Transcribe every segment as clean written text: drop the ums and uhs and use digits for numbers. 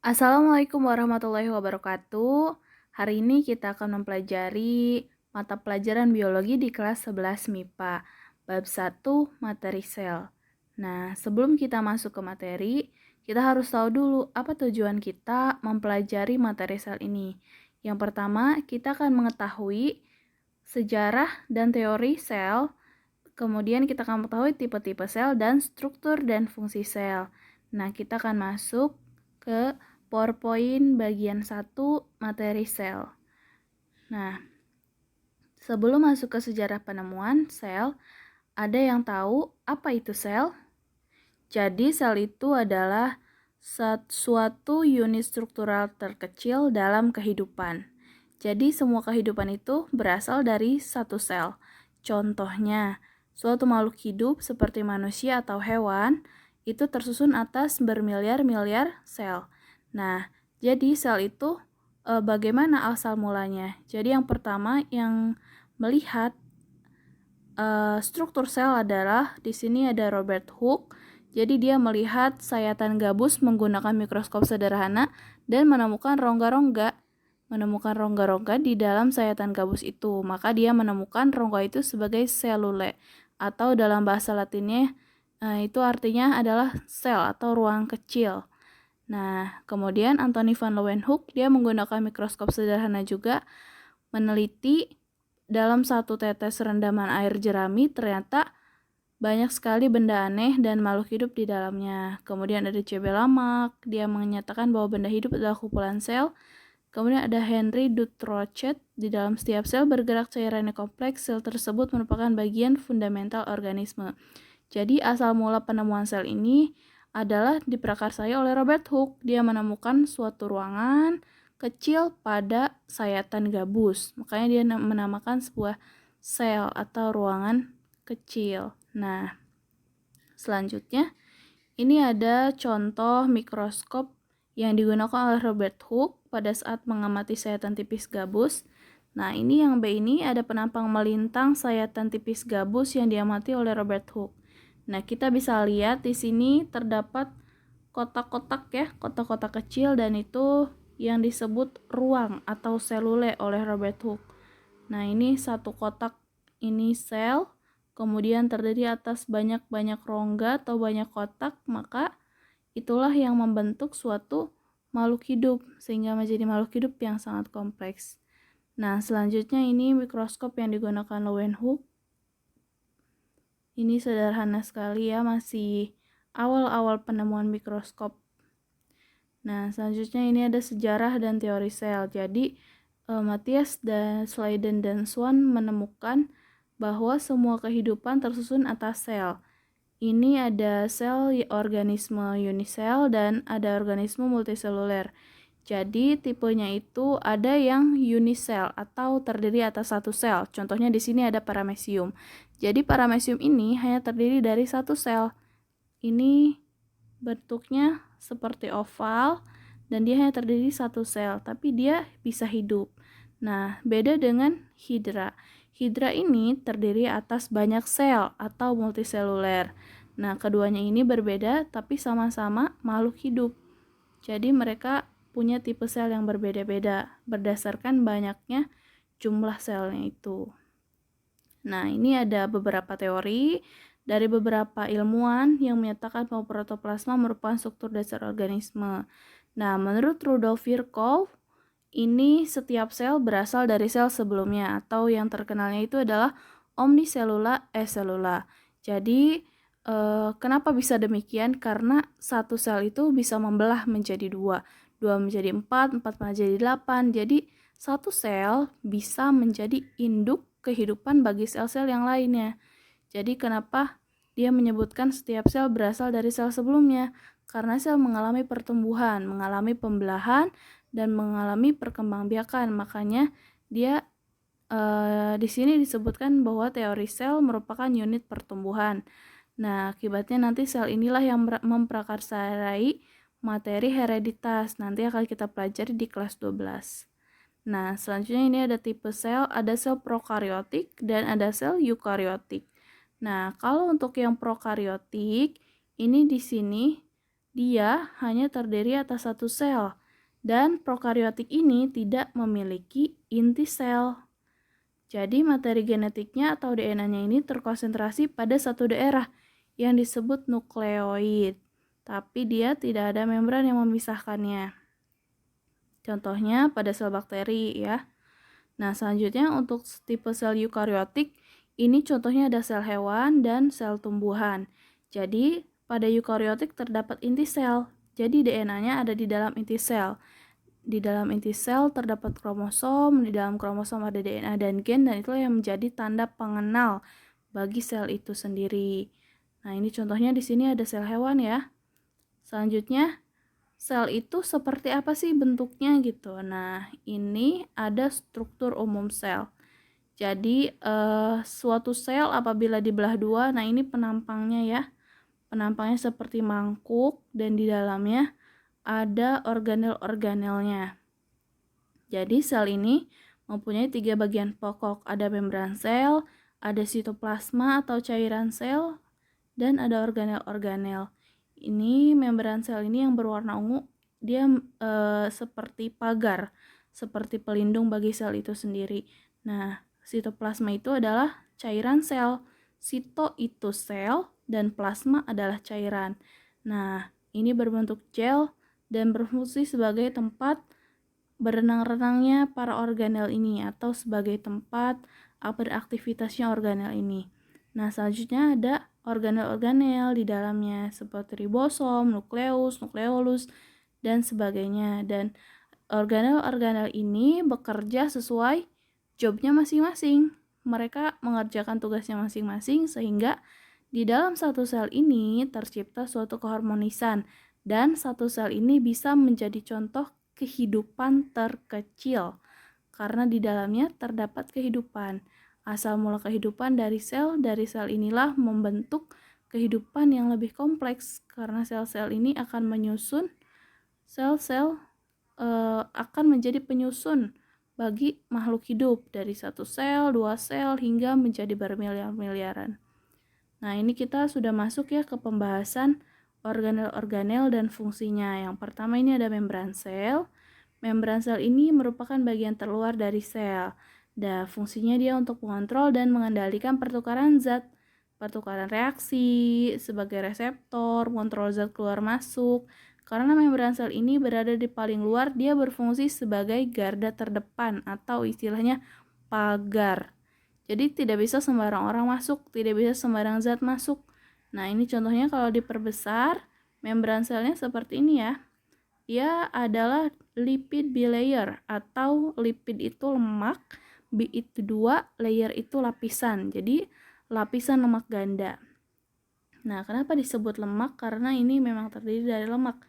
Assalamualaikum warahmatullahi wabarakatuh. Hari ini kita akan mempelajari mata pelajaran biologi di kelas 11 MIPA, bab 1 materi sel. Nah, sebelum kita masuk ke materi, kita harus tahu dulu apa tujuan kita mempelajari materi sel ini. Yang pertama, kita akan mengetahui sejarah dan teori sel, kemudian kita akan mengetahui tipe-tipe sel dan struktur dan fungsi sel. Nah, kita akan masuk ke PowerPoint bagian 1 materi sel. Nah, sebelum masuk ke sejarah penemuan sel, ada yang tahu apa itu sel? Jadi sel itu adalah suatu unit struktural terkecil dalam kehidupan. Jadi semua kehidupan itu berasal dari satu sel. Contohnya, suatu makhluk hidup seperti manusia atau hewan itu tersusun atas bermiliar-miliar sel. Nah, jadi sel itu bagaimana asal mulanya? Jadi yang pertama yang melihat struktur sel adalah di sini ada Robert Hooke. Jadi dia melihat sayatan gabus menggunakan mikroskop sederhana dan menemukan rongga-rongga di dalam sayatan gabus itu. Maka dia menemukan rongga itu sebagai selule atau dalam bahasa Latinnya itu artinya adalah sel atau ruang kecil. Nah, kemudian Anthony van Leeuwenhoek dia menggunakan mikroskop sederhana juga meneliti dalam satu tetes rendaman air jerami ternyata banyak sekali benda aneh dan makhluk hidup di dalamnya. Kemudian ada C.B. Lamarck, dia menyatakan bahwa benda hidup adalah kumpulan sel. Kemudian ada Henry Dutrochet, di dalam setiap sel bergerak cairan yang kompleks, sel tersebut merupakan bagian fundamental organisme. Jadi asal mula penemuan sel ini adalah diprakarsai oleh Robert Hooke. Dia menemukan suatu ruangan kecil pada sayatan gabus. Makanya dia menamakan sebuah sel atau ruangan kecil. Nah, selanjutnya ini ada contoh mikroskop yang digunakan oleh Robert Hooke pada saat mengamati sayatan tipis gabus. Nah, ini yang B ini ada penampang melintang sayatan tipis gabus yang diamati oleh Robert Hooke. Nah, kita bisa lihat di sini terdapat kotak-kotak ya, kotak-kotak kecil dan itu yang disebut ruang atau selule oleh Robert Hooke. Nah, ini satu kotak ini sel, kemudian terdiri atas banyak-banyak rongga atau banyak kotak, maka itulah yang membentuk suatu makhluk hidup, sehingga menjadi makhluk hidup yang sangat kompleks. Nah, selanjutnya ini mikroskop yang digunakan Leeuwenhoek. Ini sederhana sekali ya, masih awal-awal penemuan mikroskop. Nah, selanjutnya ini ada sejarah dan teori sel. Jadi, Matthias dan Sladen dan Swan menemukan bahwa semua kehidupan tersusun atas sel. Ini ada sel organisme unisel dan ada organisme multiseluler. Jadi tipenya itu ada yang unisel atau terdiri atas satu sel. Contohnya di sini ada paramecium. Jadi paramecium ini hanya terdiri dari satu sel. Ini bentuknya seperti oval dan dia hanya terdiri satu sel, tapi dia bisa hidup. Nah, beda dengan hidra. Hidra ini terdiri atas banyak sel atau multiseluler. Nah, keduanya ini berbeda tapi sama-sama makhluk hidup. Jadi mereka punya tipe sel yang berbeda-beda berdasarkan banyaknya jumlah selnya itu. Nah, ini ada beberapa teori dari beberapa ilmuwan yang menyatakan bahwa protoplasma merupakan struktur dasar organisme. Nah, menurut Rudolf Virchow, ini setiap sel berasal dari sel sebelumnya atau yang terkenalnya itu adalah omniselula acellular. Jadi, kenapa bisa demikian? Karena satu sel itu bisa membelah menjadi dua menjadi empat menjadi 8. Jadi, satu sel bisa menjadi induk kehidupan bagi sel-sel yang lainnya. Jadi kenapa dia menyebutkan setiap sel berasal dari sel sebelumnya? Karena sel mengalami pertumbuhan, mengalami pembelahan, dan mengalami perkembangbiakan. Makanya dia di sini disebutkan bahwa teori sel merupakan unit pertumbuhan. Nah, akibatnya nanti sel inilah yang memprakarsai materi hereditas. Nanti akan kita pelajari di kelas 12. Nah, selanjutnya ini ada tipe sel, ada sel prokariotik dan ada sel eukariotik. Nah, kalau untuk yang prokariotik, ini di sini dia hanya terdiri atas satu sel, dan prokariotik ini tidak memiliki inti sel. Jadi materi genetiknya atau DNA-nya ini terkonsentrasi pada satu daerah yang disebut nukleoid, tapi dia tidak ada membran yang memisahkannya. Contohnya pada sel bakteri ya. Nah, selanjutnya untuk tipe sel eukariotik, ini contohnya ada sel hewan dan sel tumbuhan. Jadi, pada eukariotik terdapat inti sel. Jadi, DNA-nya ada di dalam inti sel. Di dalam inti sel terdapat kromosom, di dalam kromosom ada DNA dan gen, dan itulah yang menjadi tanda pengenal bagi sel itu sendiri. Nah, ini contohnya di sini ada sel hewan ya. Selanjutnya, sel itu seperti apa sih bentuknya gitu. Nah, ini ada struktur umum sel. Jadi, suatu sel apabila dibelah dua, nah ini penampangnya ya. Penampangnya seperti mangkuk dan di dalamnya ada organel-organelnya. Jadi, sel ini mempunyai 3 bagian pokok. Ada membran sel, ada sitoplasma atau cairan sel, dan ada organel-organel. Ini membran sel ini yang berwarna ungu, dia seperti pagar, seperti pelindung bagi sel itu sendiri. Nah, sitoplasma itu adalah cairan sel, sito itu sel, dan plasma adalah cairan. Nah, ini berbentuk gel dan berfungsi sebagai tempat berenang-renangnya para organel ini atau sebagai tempat beraktivitasnya organel ini. Nah, selanjutnya ada organel-organel di dalamnya seperti ribosom, nukleus, nukleolus, dan sebagainya. Dan organel-organel ini bekerja sesuai jobnya masing-masing. Mereka mengerjakan tugasnya masing-masing sehingga di dalam satu sel ini tercipta suatu keharmonisan dan satu sel ini bisa menjadi contoh kehidupan terkecil karena di dalamnya terdapat kehidupan. Asal mula kehidupan dari sel inilah membentuk kehidupan yang lebih kompleks karena sel-sel ini akan menyusun sel-sel akan menjadi penyusun bagi makhluk hidup dari satu sel, 2 sel hingga menjadi bermiliar-miliaran. Nah, ini kita sudah masuk ya ke pembahasan organel-organel dan fungsinya. Yang pertama ini ada membran sel. Membran sel ini merupakan bagian terluar dari sel. Dan fungsinya dia untuk mengontrol dan mengendalikan pertukaran zat, pertukaran reaksi, sebagai reseptor, mengontrol zat keluar masuk. Karena membran sel ini berada di paling luar, dia berfungsi sebagai garda terdepan atau istilahnya pagar. Jadi tidak bisa sembarang orang masuk, tidak bisa sembarang zat masuk. Nah, ini contohnya kalau diperbesar, membran selnya seperti ini ya. Dia adalah lipid bilayer atau lipid itu lemak, B itu 2, layer itu lapisan. Jadi lapisan lemak ganda. Nah, kenapa disebut lemak? Karena ini memang terdiri dari lemak.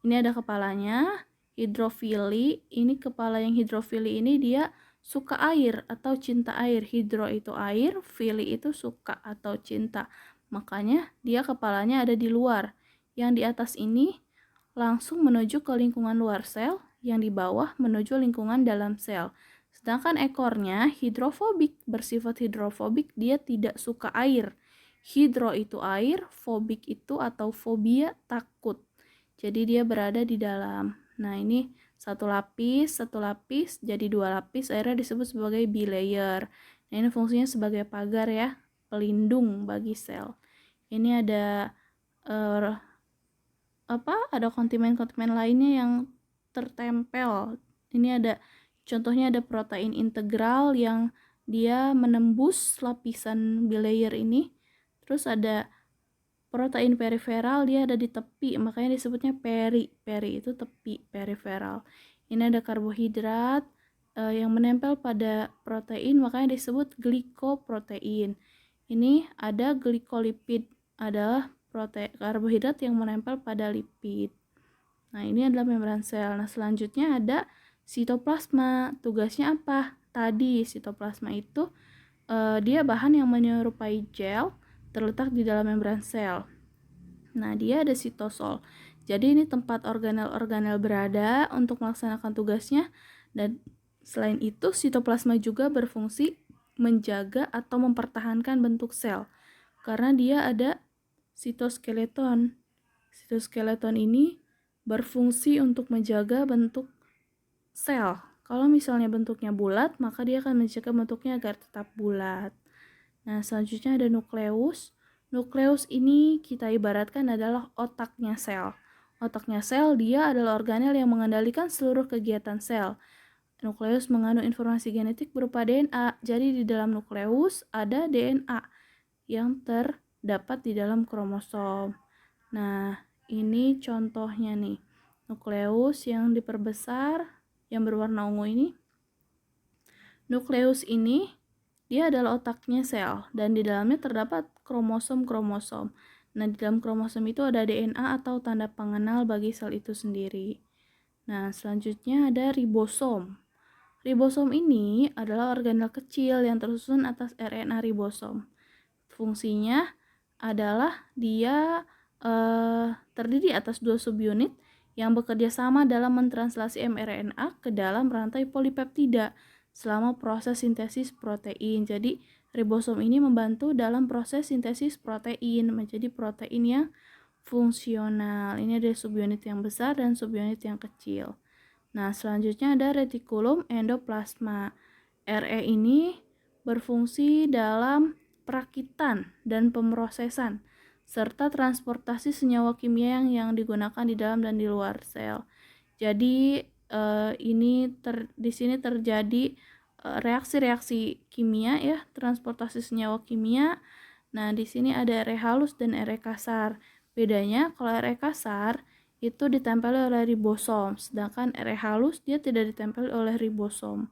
Ini ada kepalanya, hidrofili. Ini kepala yang hidrofili ini dia suka air atau cinta air. Hidro itu air, fili itu suka atau cinta. Makanya dia kepalanya ada di luar. Yang di atas ini langsung menuju ke lingkungan luar sel, yang di bawah menuju lingkungan dalam sel. Sedangkan ekornya hidrofobik, bersifat hidrofobik, dia tidak suka air. Hidro itu air, fobik itu atau fobia takut. Jadi dia berada di dalam. Nah, ini satu lapis, jadi 2 lapis, akhirnya disebut sebagai bilayer. Nah, ini fungsinya sebagai pagar ya, pelindung bagi sel. Ini ada ada kontimen-kontimen lainnya yang tertempel. Ini ada contohnya ada protein integral yang dia menembus lapisan bilayer ini. Terus ada protein periferal, dia ada di tepi, makanya disebutnya peri. Peri itu tepi, periferal. Ini ada karbohidrat yang menempel pada protein, makanya disebut glikoprotein. Ini ada glikolipid, adalah karbohidrat yang menempel pada lipid. Nah, ini adalah membran sel. Nah, selanjutnya ada sitoplasma. Tugasnya apa? Tadi sitoplasma itu dia bahan yang menyerupai gel terletak di dalam membran sel. Nah, dia ada sitosol. Jadi ini tempat organel-organel berada untuk melaksanakan tugasnya, dan selain itu sitoplasma juga berfungsi menjaga atau mempertahankan bentuk sel karena dia ada sitoskeleton. Sitoskeleton ini berfungsi untuk menjaga bentuk sel. Kalau misalnya bentuknya bulat, maka dia akan menjaga bentuknya agar tetap bulat. Nah, selanjutnya ada nukleus. Nukleus ini kita ibaratkan adalah otaknya sel. Otaknya sel, dia adalah organel yang mengendalikan seluruh kegiatan sel. Nukleus mengandung informasi genetik berupa DNA. Jadi di dalam nukleus ada DNA yang terdapat di dalam kromosom. Nah, ini contohnya nih. Nukleus yang diperbesar, yang berwarna ungu ini. Nukleus ini dia adalah otaknya sel dan di dalamnya terdapat kromosom-kromosom. Nah, di dalam kromosom itu ada DNA atau tanda pengenal bagi sel itu sendiri. Nah, selanjutnya ada ribosom. Ribosom ini adalah organel kecil yang tersusun atas RNA ribosom. Fungsinya adalah dia terdiri atas 2 subunit yang bekerja sama dalam mentranslasi mRNA ke dalam rantai polipeptida selama proses sintesis protein. Jadi, ribosom ini membantu dalam proses sintesis protein menjadi protein yang fungsional. Ini ada subunit yang besar dan subunit yang kecil. Nah, selanjutnya ada retikulum endoplasma. RE ini berfungsi dalam perakitan dan pemrosesan serta transportasi senyawa kimia yang digunakan di dalam dan di luar sel. Jadi di sini terjadi reaksi-reaksi kimia ya, transportasi senyawa kimia. Nah, di sini ada RE halus dan RE kasar. Bedanya kalau RE kasar itu ditempeli oleh ribosom, sedangkan RE halus dia tidak ditempeli oleh ribosom.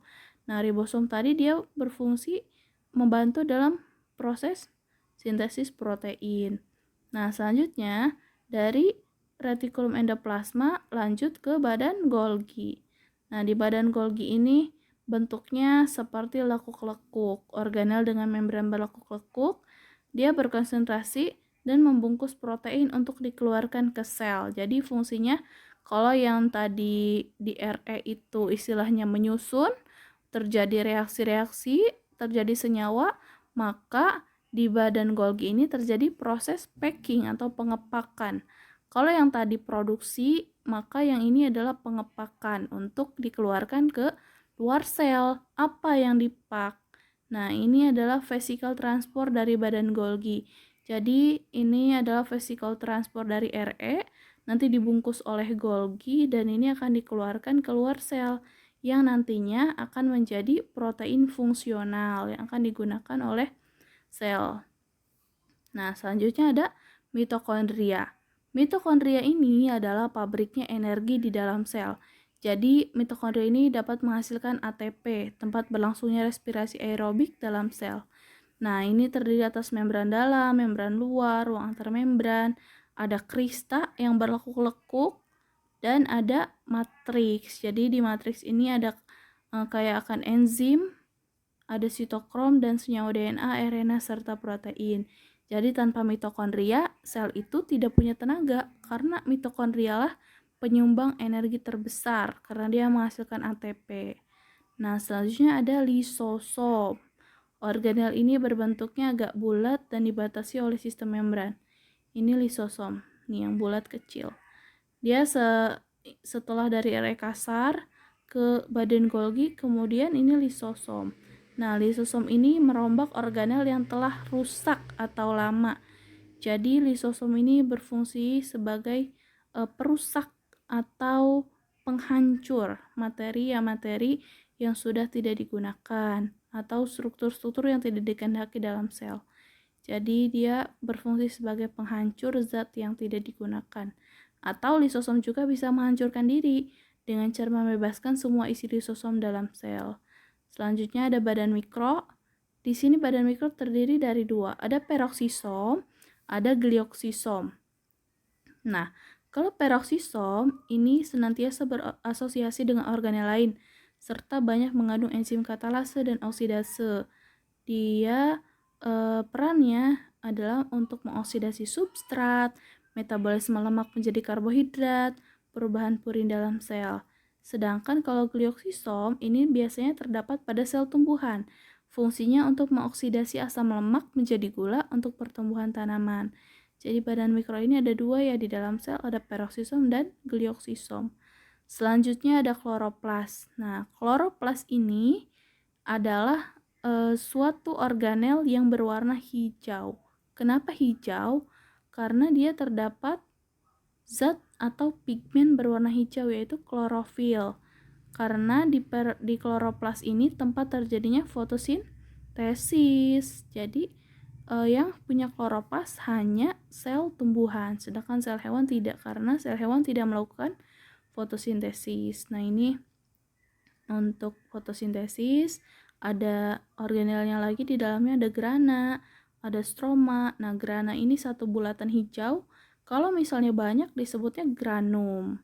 Nah, ribosom tadi dia berfungsi membantu dalam proses sintesis protein. Nah, selanjutnya dari retikulum endoplasma lanjut ke badan Golgi. Nah, di badan Golgi ini bentuknya seperti lekuk-lekuk, organel dengan membran berlekuk-lekuk. Dia berkonsentrasi dan membungkus protein untuk dikeluarkan ke sel. Jadi fungsinya kalau yang tadi di RE itu istilahnya menyusun, terjadi reaksi-reaksi, terjadi senyawa, maka di badan Golgi ini terjadi proses packing atau pengepakan. Kalau yang tadi produksi, maka yang ini adalah pengepakan untuk dikeluarkan ke luar sel. Apa yang dipak? Nah, ini adalah vesicle transport dari badan Golgi. Jadi, ini adalah vesicle transport dari RE, nanti dibungkus oleh Golgi dan ini akan dikeluarkan keluar sel yang nantinya akan menjadi protein fungsional yang akan digunakan oleh sel. Nah, selanjutnya ada mitokondria. Mitokondria ini adalah pabriknya energi di dalam sel. Jadi, mitokondria ini dapat menghasilkan ATP, tempat berlangsungnya respirasi aerobik dalam sel. Nah, ini terdiri atas membran dalam, membran luar, ruang antar membran, ada krista yang berlekuk-lekuk, dan ada matriks. Jadi, di matriks ini ada kayak akan enzim, ada sitokrom dan senyawa DNA, RNA, serta protein. Jadi tanpa mitokondria, sel itu tidak punya tenaga karena mitokondria lah penyumbang energi terbesar karena dia menghasilkan ATP. Nah, selanjutnya ada lisosom. Organel ini berbentuknya agak bulat dan dibatasi oleh sistem membran. Ini lisosom, nih yang bulat kecil. Dia setelah dari RE kasar ke badan Golgi, kemudian ini lisosom. Nah, lisosom ini merombak organel yang telah rusak atau lama. Jadi, lisosom ini berfungsi sebagai perusak atau penghancur materi yang sudah tidak digunakan atau struktur-struktur yang tidak dikehendaki dalam sel. Jadi, dia berfungsi sebagai penghancur zat yang tidak digunakan. Atau lisosom juga bisa menghancurkan diri dengan cara membebaskan semua isi lisosom dalam sel. Selanjutnya ada badan mikro. Di sini badan mikro terdiri dari 2. Ada peroksisom, ada glioksisom. Nah, kalau peroksisom ini senantiasa berasosiasi dengan organel lain serta banyak mengandung enzim katalase dan oksidase. Dia perannya adalah untuk mengoksidasi substrat, metabolisme lemak menjadi karbohidrat, perubahan purin dalam sel. Sedangkan kalau glioksisom ini biasanya terdapat pada sel tumbuhan. Fungsinya untuk mengoksidasi asam lemak menjadi gula untuk pertumbuhan tanaman. Jadi badan mikro ini ada dua ya, di dalam sel ada peroksisom dan glioksisom. Selanjutnya ada kloroplas. Nah, kloroplas ini adalah suatu organel yang berwarna hijau. Kenapa hijau? Karena dia terdapat zat atau pigmen berwarna hijau yaitu klorofil. Karena di kloroplas ini tempat terjadinya fotosintesis. Jadi yang punya kloroplas hanya sel tumbuhan, sedangkan sel hewan tidak, karena sel hewan tidak melakukan fotosintesis. Nah, ini untuk fotosintesis ada organelnya lagi, di dalamnya ada grana, ada stroma. Nah, grana ini satu bulatan hijau. Kalau misalnya banyak disebutnya granum.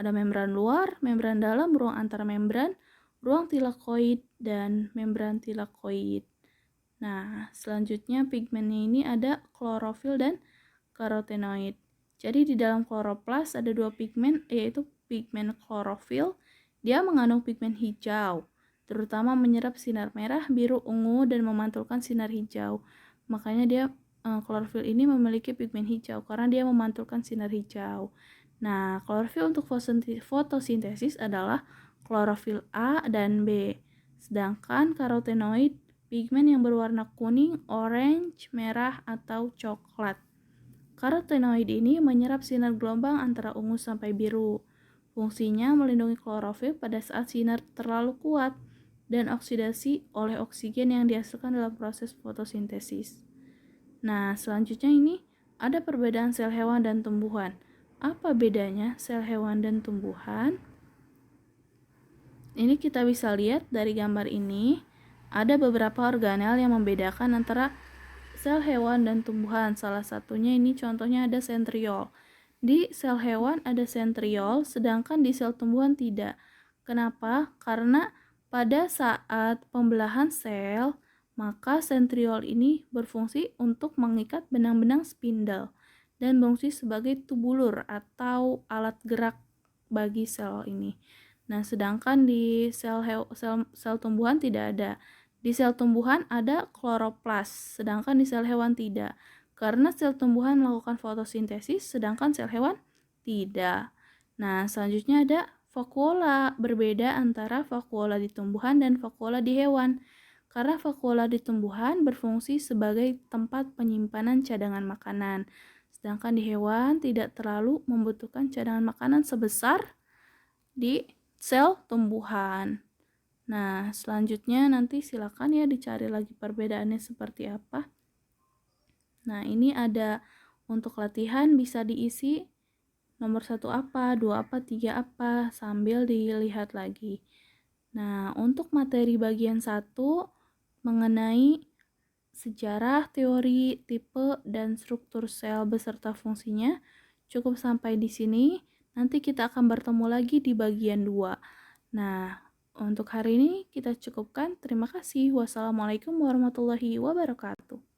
Ada membran luar, membran dalam, ruang antara membran, ruang tilakoid, dan membran tilakoid. Nah, selanjutnya pigmennya ini ada klorofil dan karotenoid. Jadi di dalam kloroplas ada dua pigmen, yaitu pigmen klorofil. Dia mengandung pigmen hijau, terutama menyerap sinar merah, biru, ungu, dan memantulkan sinar hijau. Makanya dia klorofil ini memiliki pigmen hijau karena dia memantulkan sinar hijau. Nah, klorofil untuk fotosintesis adalah klorofil A dan B. Sedangkan karotenoid pigmen yang berwarna kuning, orange, merah, atau coklat. Karotenoid ini menyerap sinar gelombang antara ungu sampai biru. Fungsinya melindungi klorofil pada saat sinar terlalu kuat dan oksidasi oleh oksigen yang dihasilkan dalam proses fotosintesis. Nah, selanjutnya ini ada perbedaan sel hewan dan tumbuhan. Apa bedanya sel hewan dan tumbuhan? Ini kita bisa lihat dari gambar ini, ada beberapa organel yang membedakan antara sel hewan dan tumbuhan. Salah satunya ini contohnya ada sentriol. Di sel hewan ada sentriol, sedangkan di sel tumbuhan tidak. Kenapa? Karena pada saat pembelahan sel, maka sentriol ini berfungsi untuk mengikat benang-benang spindle dan berfungsi sebagai tubulur atau alat gerak bagi sel ini. Nah, sedangkan di sel tumbuhan tidak ada. Di sel tumbuhan ada kloroplas, sedangkan di sel hewan tidak. Karena sel tumbuhan melakukan fotosintesis, sedangkan sel hewan tidak. Nah, selanjutnya ada vakuola. Berbeda antara vakuola di tumbuhan dan vakuola di hewan. Karena vakuola di tumbuhan berfungsi sebagai tempat penyimpanan cadangan makanan. Sedangkan di hewan tidak terlalu membutuhkan cadangan makanan sebesar di sel tumbuhan. Nah, selanjutnya nanti silakan ya dicari lagi perbedaannya seperti apa. Nah, ini ada untuk latihan bisa diisi nomor 1 apa, 2 apa, 3 apa, sambil dilihat lagi. Nah, untuk materi bagian 1 mengenai sejarah, teori, tipe, dan struktur sel beserta fungsinya cukup sampai di sini. Nanti kita akan bertemu lagi di bagian 2. Nah, untuk hari ini kita cukupkan. Terima kasih. Wassalamualaikum warahmatullahi wabarakatuh.